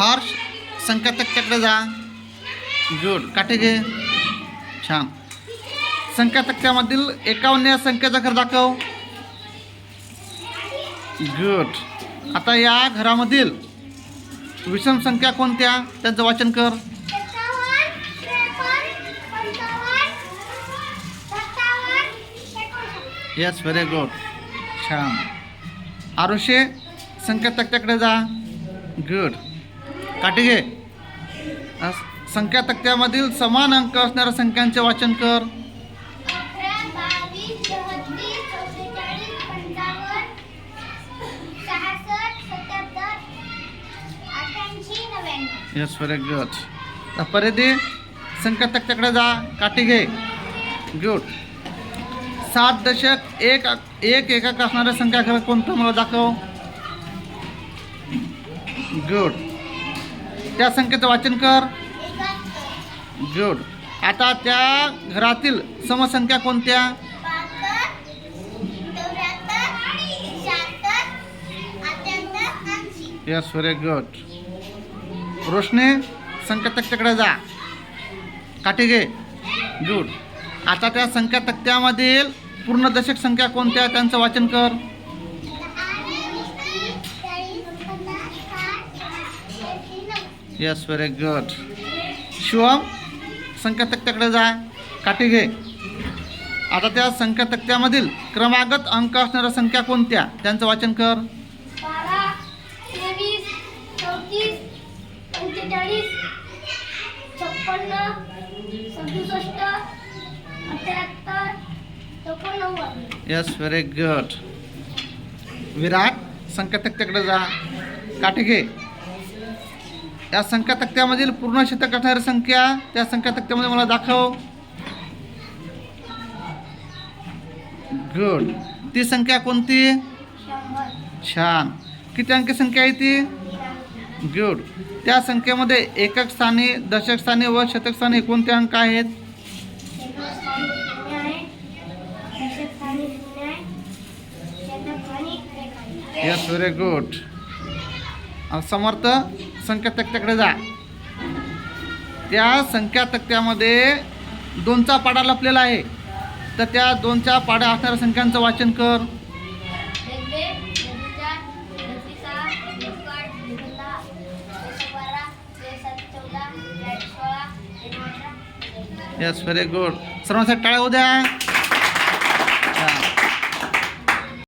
हर्ष संख्या तक्त्याकडे जा. गुड. काठी घे. छान. संख्या तक्त्यामधील 51 या संख्येचा घर दाखव. गुड. आता या घरामधील विषम संख्या कोणत्या त्यांचं वाचन कर. Yes, very good. छान. आरुषे संख्या तक्त्याकडे जा. गुड. काठी घे. संख्या तक्त्यामधील समान अंक असणाऱ्या संख्यांचे वाचन कर. Yes, very good. परिधी संख्या तक्त्याकडे जा. काठी घे. गुड. 7 दशक एक एकक असणाऱ्या संख्या घर कोणतं मला दाखव. गुड. त्या संख्येचं वाचन कर. गुड. आता त्या घरातील समसंख्या कोणत्या. Yes, very good. रोशनी संख्या तक्त्याकडे जा. काठी घे. गुड. आता त्या संख्या तक्त्यामधील पूर्ण दशक संख्या कोणत्या त्यांचं वाचन कर. Yes, very good. शिवम संख्या तक्त्याकडे जा. काठी घे. आता त्या संख्या तक्त्यामधील क्रमागत अंक असणाऱ्या संख्या कोणत्या त्यांचं वाचन कर. 12, 23, 34, 45, 56, 67, 78, 89. Yes, very good. विराट संख्या तक्त्याकडे जा. काठी घे. या संख्या तक्त्यामधील पूर्ण शतक असणारी संख्या त्या संख्या तक्त्यामध्ये मला दाखव. गुड. ती संख्या कोणती. 100. छान. किती अंकी संख्या आहे ती. गुड. त्या संख्येमध्ये एकक स्थानी, दशक स्थानी व शतक स्थानी कोणते अंक आहेत. Yes, very good. समर्थ संख्या तक्त्याकडे जा. त्या संख्या तक्त्यामध्ये 2चा पाडा लपलेला आहे, तर त्या 2च्या पाड्या असणाऱ्या संख्यांचं वाचन कर. Yes, very good. सर्वांसाठी टाळ्या होऊ द्या.